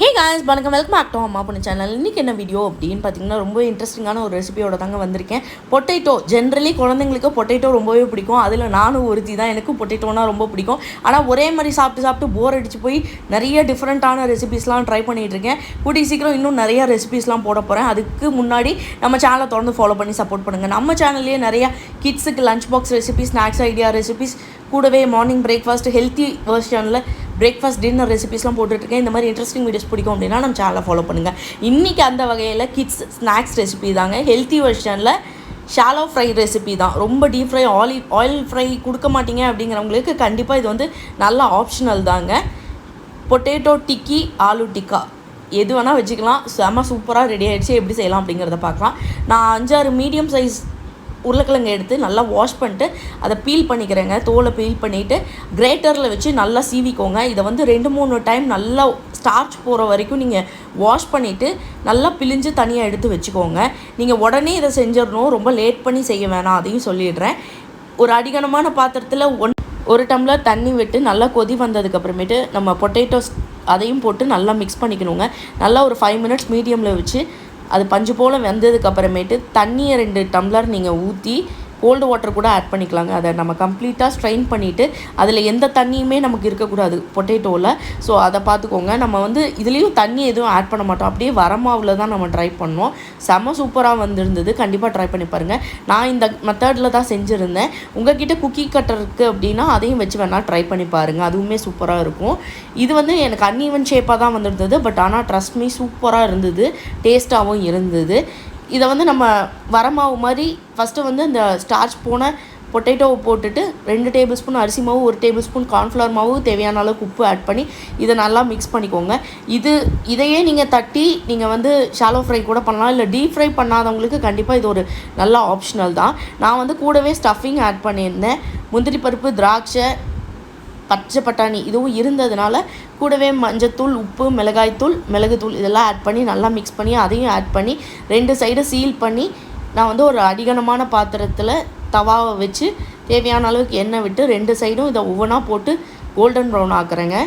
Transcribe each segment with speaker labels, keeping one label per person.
Speaker 1: Hey guys வணக்கம், welcome back to அம்மா பொண்ணு சேனல். இன்றைக்கி என்ன வீடியோ அப்படின்னு பார்த்தீங்கன்னா, ரொம்ப இன்ட்ரெஸ்டிங்கான ஒரு ரெசிபியோட தாங்க வந்திருக்கேன். பொட்டேட்டோ ஜென்ரலி குழந்தைங்களுக்கு பொட்டேட்டோ ரொம்பவே பிடிக்கும். அதில் நானும் ஒருத்தி தான். எனக்கும் பொட்டேட்டோனா ரொம்ப பிடிக்கும். ஆனால் ஒரே மாதிரி சாப்பிட்டு போர் அடிச்சு போய் நிறைய டிஃப்ரெண்ட்டான ரெசிபிஸ்லாம் ட்ரை பண்ணிகிட்ருக்கேன். கூடிய சீக்கிரம் இன்னும் நிறையா ரெசிபிஸ்லாம் போட போகிறேன். அதுக்கு முன்னாடி நம்ம சேனலை தொடர்ந்து ஃபாலோ பண்ணி சப்போர்ட் பண்ணுங்கள். நம்ம சேனல்லேயே நிறையா கிட்ஸுக்கு lunch box recipes, snacks idea recipes, கூடவே மார்னிங் பிரேக்ஃபாஸ்ட், ஹெல்த்தி வெர்ஷனில் பிரேக்ஃபாஸ்ட், டின்னர் ரெசிபிஸ்லாம் போட்டுட்ருக்கேன். இந்த மாதிரி இன்ட்ரெஸ்டிங் வீடியோஸ் பிடிக்கும் அப்படின்னா நம்ம சேனலை ஃபாலோ பண்ணுங்கள். இன்றைக்கி அந்த வகையில் கிட்ஸ் ஸ்நாக்ஸ் ரெசிபி தாங்க. ஹெல்த்தி வெர்ஷனில் ஷாலோ ஃப்ரை ரெசிபி தான். ரொம்ப டீப் ஃப்ரை, ஆயில் ஃப்ரை கொடுக்க மாட்டீங்க அப்படிங்கிறவங்களுக்கு கண்டிப்பாக இது வந்து நல்ல ஆப்ஷனல் தாங்க. பொட்டேட்டோ டிக்கி, ஆலு டிக்கா எது வேணால் வச்சுக்கலாம். செம்ம சூப்பராக ரெடி ஆகிடுச்சு. எப்படி செய்யலாம் அப்படிங்கிறத பார்க்கலாம். நான் 5-6 மீடியம் சைஸ் உருளைக்கிழங்கு எடுத்து நல்லா வாஷ் பண்ணிட்டு அதை பீல் பண்ணிக்கிறேங்க. தோலை பீல் பண்ணிவிட்டு கிரேட்டரில் வச்சு நல்லா சீவிக்கோங்க. இதை வந்து 2-3 டைம் நல்லா ஸ்டார்ச் போகிற வரைக்கும் நீங்கள் வாஷ் பண்ணிவிட்டு நல்லா பிழிஞ்சு தனியாக எடுத்து வச்சுக்கோங்க. நீங்கள் உடனே இதை செஞ்சிடணும், ரொம்ப லேட் பண்ணி செய்ய வேணாம், அதையும் சொல்லிடுறேன். ஒரு அடிகனமான பாத்திரத்தில் 1 டம்ளர் தண்ணி விட்டு நல்லா கொதி வந்ததுக்கப்புறமேட்டு நம்ம பொட்டேட்டோஸ் அதையும் போட்டு நல்லா மிக்ஸ் பண்ணிக்கணுங்க. நல்லா ஒரு 5 மினிட்ஸ் மீடியமில் வச்சு அது பஞ்சு போல் வெந்ததுக்கப்புறமேட்டு தண்ணியை 2 டம்ளர் நீங்கள் ஊற்றி கோல்டு வாட்டர் கூட ஆட் பண்ணிக்கலாங்க. அதை நம்ம கம்ப்ளீட்டாக ஸ்ட்ரெயின் பண்ணிவிட்டு அதில் எந்த தண்ணியுமே நமக்கு இருக்கக்கூடாது பொட்டேட்டோவில். ஸோ அதை பார்த்துக்கோங்க. நம்ம வந்து இதுலேயும் தண்ணி எதுவும் ஆட் பண்ண மாட்டோம். அப்படியே வரமாவில் தான் நம்ம ட்ரை பண்ணோம். செம்ம சூப்பராக வந்துருந்தது. கண்டிப்பாக ட்ரை பண்ணி பாருங்கள். நான் இந்த மெத்தடில் தான் செஞ்சுருந்தேன். உங்கள்கிட்ட குக்கி கட்டர் இருக்குது அப்படின்னா அதையும் வச்சு வேணால் ட்ரை பண்ணி பாருங்கள். அதுவுமே சூப்பராக இருக்கும். இது வந்து எனக்கு அன்ஈவன் ஷேப்பாக தான் வந்துருந்தது. பட் ஆனால் ட்ரஸ்ட் மீ சூப்பராக இருந்தது, டேஸ்ட்டாகவும் இருந்தது. இதை வந்து நம்ம வரமாவு மாதிரி ஃபஸ்ட்டு வந்து இந்த ஸ்டார்ச் போன பொட்டேட்டோவை போட்டுட்டு 2 டேபிள் ஸ்பூன் அரிசி மாவு, 1 டேபிள் ஸ்பூன் கார்ன்ஃப்ளவர் மாவு, தேவையான அளவுக்கு உப்பு ஆட் பண்ணி இதை நல்லா மிக்ஸ் பண்ணிக்கோங்க. இதையே நீங்கள் தட்டி நீங்கள் வந்து ஷாலோ ஃப்ரை கூட பண்ணலாம். இல்லை டீப் ஃப்ரை பண்ணாதவங்களுக்கு கண்டிப்பாக இது ஒரு நல்ல ஆப்ஷனல் தான். நான் வந்து கூடவே ஸ்டஃபிங் ஆட் பண்ணியிருந்தேன். முந்திரி பருப்பு, திராட்சை, பச்சை பட்டாணி இதுவும் இருந்ததுனால கூடவே மஞ்சத்தூள், உப்பு, மிளகாய்த்தூள், மிளகுத்தூள் இதெல்லாம் ஆட் பண்ணி நல்லா மிக்ஸ் பண்ணி அதையும் ஆட் பண்ணி 2 சைடு சீல் பண்ணி நான் வந்து ஒரு அடிகனமான பாத்திரத்தில் தவாவை வச்சு தேவையான அளவுக்கு எண்ணெய் விட்டு 2 சைடும் இதை ஒவ்வொன்றா போட்டு கோல்டன் ப்ரௌன் ஆக்குறேங்க.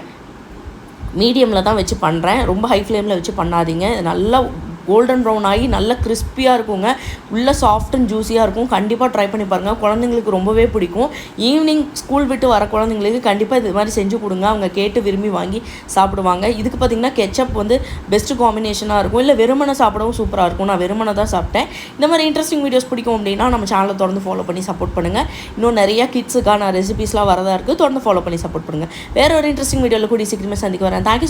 Speaker 1: மீடியமில் தான் வச்சு பண்ணுறேன். ரொம்ப ஹை ஃப்ளேமில் வச்சு பண்ணாதீங்க. நல்லா கோல்டன் ப்ரௌன் ஆகி நல்லா கிறிஸ்பியாக இருக்குங்க. உள்ளே சாஃப்ட் அண்ட் ஜூஸியாக இருக்கும். கண்டிப்பாக ட்ரை பண்ணி பாருங்கள். குழந்தைங்களுக்கு ரொம்பவே பிடிக்கும். ஈவினிங் ஸ்கூல் விட்டு வர குழந்தைங்களுக்கு கண்டிப்பாக இது மாதிரி செஞ்சு கொடுங்க. அவங்க கேட்டு விரும்பி வாங்கி சாப்பிடுவாங்க. இதுக்கு பார்த்திங்கன்னா கெச்சப் வந்து பெஸ்ட்டு காம்பினேஷனாக இருக்கும். இல்லை வெறுமனை சாப்பிடவும் சூப்பராக இருக்கும். நான் வெறுமனை தான் சாப்பிட்டேன். இந்த மாதிரி இன்ட்ரெஸ்டிங் வீடியோஸ் பிடிக்கும் அப்படின்னா நம்ம சேனலை தொடர்ந்து ஃபாலோ பண்ணி சப்போர்ட் பண்ணுங்கள். இன்னும் நிறையா கிட்ஸுக்கான ரெசிபிஸ்லாம் வரதாக இருக்குது. தொடர்ந்து ஃபாலோ பண்ணி சப்போர்ட் பண்ணுங்கள். வேறு ஒரு இன்ட்ரெஸ்டிங் வீடியோவில் கூடிய சீக்கிரமே சந்திக்க வரேன். தேங்க்யூ.